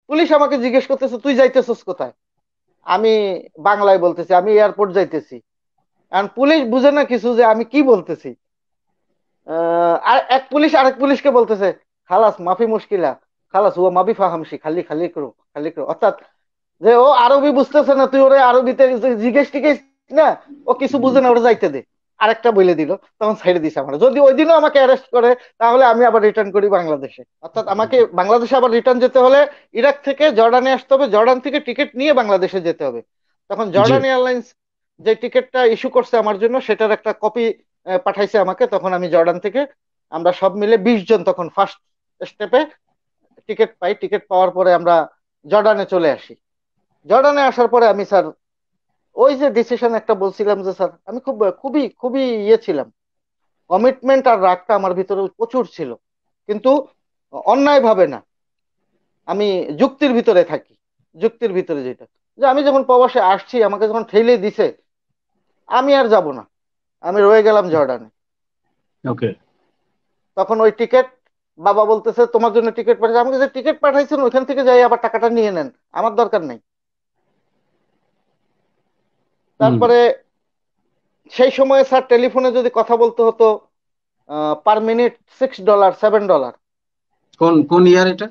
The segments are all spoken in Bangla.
পুলিশ আমাকে জিজ্ঞেস করতেছে তুই যাইতেছিস কোথায়। আমি বাংলায় বলতেছি আমি এয়ারপোর্ট যাইতেছি। কারণ পুলিশ বুঝে না কিছু যে আমি কি বলতেছি। আর এক পুলিশ আরেক পুলিশকে বলতেছে খালাস মাফি মুশকিলা, খালাস হুয়া মাফি ফাহামশি, খালি খালি করো খালি করো। অর্থাৎ যে ও আরবি বুঝতেছে না, তুই ওরে আরবিতে জিজ্ঞেস টিজ্ঞেস না, ও কিছু বুঝে না, ওরা যাইতে দে। আরেকটা বলে দিল, তখন ছেড়ে দিছে। আমার যদি ওই দিনও আমাকে অ্যারেস্ট করে তাহলে আমি আবার রিটার্ন করি বাংলাদেশে। অর্থাৎ আমাকে বাংলাদেশে আবার রিটার্ন যেতে হলে ইরাক থেকে জর্ডানে আসতে হবে, জর্ডান থেকে টিকিট নিয়ে বাংলাদেশে যেতে হবে। তখন জি। জর্ডান এয়ারলাইন্স যে টিকিটটা ইস্যু করছে আমার জন্য সেটার একটা কপি পাঠাইছে আমাকে। তখন আমি জর্ডান থেকে আমরা সব মিলে 20 জন তখন ফার্স্ট স্টেপে টিকিট পাই। টিকিট পাওয়ার পরে আমরা জর্ডানে চলে আসি। জর্ডানে আসার পরে আমি স্যার ওই যে ডিসিশন একটা বলছিলাম যে স্যার আমি খুব খুবই খুবই ইয়ে ছিলাম। কমিটমেন্ট আর রাগটা আমার ভিতরে প্রচুর ছিল, কিন্তু অন্যায় ভাবে না, আমি যুক্তির ভিতরে থাকি। যুক্তির ভিতরে যেটা, যে আমি যখন প্রবাসে আসছি আমাকে যখন ঠেলে দিছে, আমি আর যাব না, আমি রয়ে গেলাম জর্ডানে। ওকে। তখন ওই টিকিট, বাবা বলতেছে তোমার জন্য টিকিট পাঠাইছে। আমাকে যে টিকিট পাঠাইছেন ওইখান থেকে যাই আবার টাকাটা নিয়ে নেন, আমার দরকার নেই। হুম। তারপরে সেই সময় স্যার টেলিফোনে যদি কথা বলতে হতো পার মিনিট $6 $7। কোন কোন ইয়ার এটা?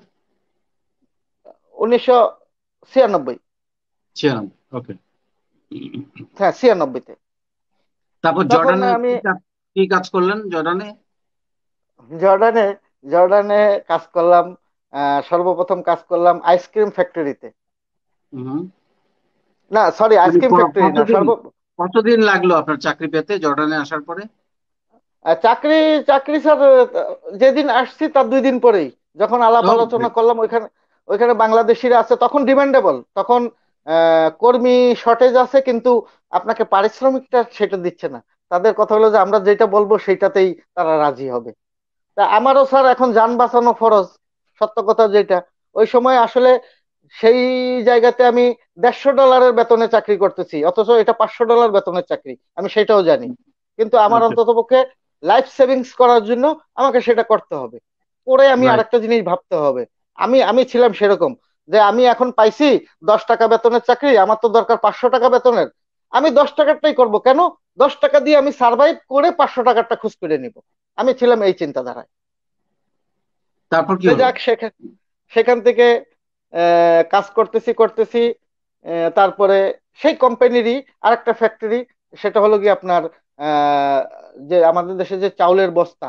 1996। 96। ওকে। হ্যাঁ, 96-তে। তারপর তখন জর্ডানে আমি কি কাজ করলেন জর্ডানে? জর্ডানে জর্ডানে কাজ করলাম। সর্বপ্রথম কাজ করলাম আইসক্রিম ফ্যাক্টরিতে। হুম। না, সরি, মানে আইসক্রিম ফ্যাক্টরি না, কতদিন কতদিন লাগলো আপনার চাকরি পেতে জর্ডানে আসার পরে? চাকরি চাকরি স্যার যেদিন আসছি তার 2 দিন পরেই যখন আলাপ ওকে। আলোচনা করলাম ওইখানে। ওইখানে বাংলাদেশিরা আছে, তখন ডিমান্ডেবল, তখন কর্মী শর্টেজ আছে, কিন্তু আপনাকে পারিশ্রমিকটা সেটা দিচ্ছে না। তাদের কথা হলো যে আমরা যেটা বলবো সেইটাতেই তারা রাজি হবে। তা আমারও স্যার এখন যান বাঁচানো ফরজ, সত্য কথা যেটা। ওই সময় আসলে সেই জায়গাতে আমি $150 বেতনে চাকরি করতেছি, অথচ এটা $500 বেতনের চাকরি, আমি সেটাও জানি। কিন্তু আমার ওকে। অন্তত পক্ষে লাইফ সেভিংস করার জন্য আমাকে সেটা করতে হবে। পরে আমি রাইট। আরেকটা জিনিস ভাবতে হবে। আমি আমি ছিলাম সেরকম যে আমি এখন পাইছি 10 টাকা বেতনের চাকরি, আমার তো দরকার 500 টাকা বেতনের। আমি 10 টাকারটাই করব কেন? 10 টাকা দিয়ে আমি সার্ভাইভ করে 500 টাকারটা খুঁজ করে নিব। আমি ছিলাম এই চিন্তাধারায়। তারপর কি তো হলো? যাক, সেখান সেখান থেকে কাজ করতেছি করতেছি। তারপরে সেই কোম্পানিরই আরেকটা ফ্যাক্টরি, সেটা হলো কি আপনার আহ, যে আমাদের দেশে যে চাউলের বস্তা,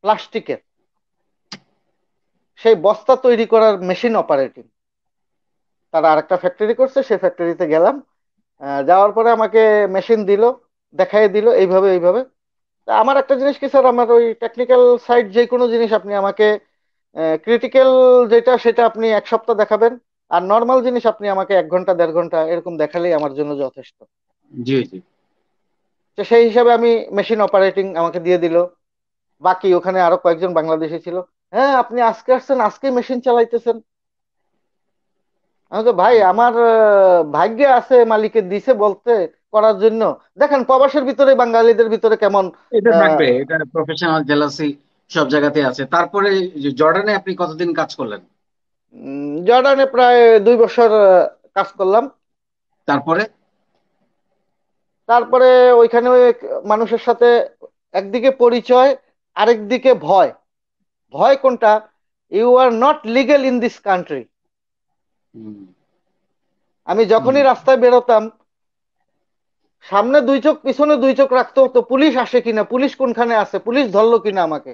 প্লাস্টিকের, সেই বস্তা তৈরি করার মেশিন অপারেটিং তারা আরেকটা ফ্যাক্টরি করছে, সেই ফ্যাক্টরিতে গেলাম। যাওয়ার পরে আমাকে মেশিন দিল, দেখাই দিল এইভাবে এইভাবে। তা আমার একটা জিনিস কি স্যার, আমার ওই টেকনিক্যাল সাইড যে কোনো জিনিস আপনি আমাকে ক্রিটিক্যাল যেটা সেটা আপনি 1 সপ্তাহ দেখাবেন, আর নর্মাল জিনিস আপনি আমাকে 1 ঘন্টা 1.5 ঘন্টা এরকম দেখালেই আমার জন্য যথেষ্ট। জি জি। তো সেই হিসাবে আমি মেশিন অপারেটিং আমাকে দিয়ে দিল। বাকি ওখানে আরো কয়েকজন বাংলাদেশি ছিল। হ্যাঁ, আপনি আজকে আসছেন, আজকে মেশিন চালাইতেছেন। আমি তো ভাই আমার ভাগ্যে আছে, মালিকের দিছে বলতে করার জন্য। দেখেন প্রবাসের ভিতরে বাঙালিদের ভিতরে কেমন। এটা আহ, থাকবে, এটা প্রফেশনাল জেলাসি সব জায়গাতে আছে। তারপরে জর্ডানে আপনি কতদিন কাজ করলেন? জর্ডানে প্রায় 2 বছর কাজ করলাম। তারপরে? তারপরে ওইখানে ওই মানুষের সাথে একদিকে পরিচয়, আরেকদিকে ভয়। ভয় কোনটা? You are not legal in this country. হুম। আমি হুম। যখনই রাস্তায় বেরোতাম, সামনে 2 চোখ পিছনে 2 চোখ রাখতে হতো, পুলিশ আসে কিনা, পুলিশ কোনখানে আছে, পুলিশ ধরলো কিনা আমাকে।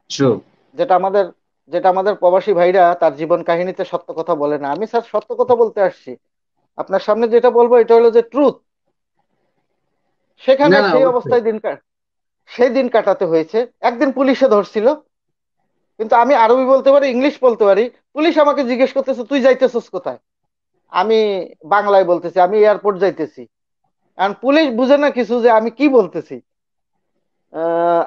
ট্রু। যেটা আমাদের যেটা আমাদের প্রবাসী ভাইরা তার জীবন কাহিনীতে সত্য কথা বলে না। আমি স্যার সত্য কথা বলতে আসছি, আপনার সামনে যেটা বলবো এটা হলো যে ট্রুথ। সেখানে না না, সেই অবশ্যই। অবস্থায় সেই দিন কাটাতে হয়েছে। একদিন পুলিশে ধরছিল, কিন্তু আমি আরবি বলতে পারি, ইংলিশ বলতে পারি। পুলিশ আমাকে জিজ্ঞেস করতেছে তুই যাইতেছিস কোথায়। আমি বাংলায় বলতেছি আমি এয়ারপোর্ট যাইতেছি। কারণ পুলিশ বুঝে না কিছু যে আমি কি বলতেছি।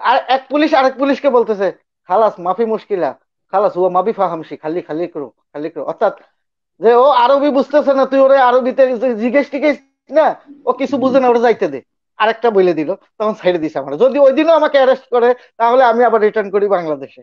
আর এক পুলিশ আরেক পুলিশকে বলতেছে খালাস মাফি মুশকিলা, খালাস হুয়া মাফি ফাহামশি, খালি খালি করো খালি করো। অর্থাৎ যে ও আরবি বুঝতেছে না, তুই ওরে আরবিতে জিজ্ঞেস টিজ্ঞেস না, ও কিছু বুঝে না, ওরা যাইতে দে। আরেকটা বলে দিল, তখন ছেড়ে দিছে। আমার যদি ওই দিনও আমাকে অ্যারেস্ট করে তাহলে আমি আবার রিটার্ন করি বাংলাদেশে।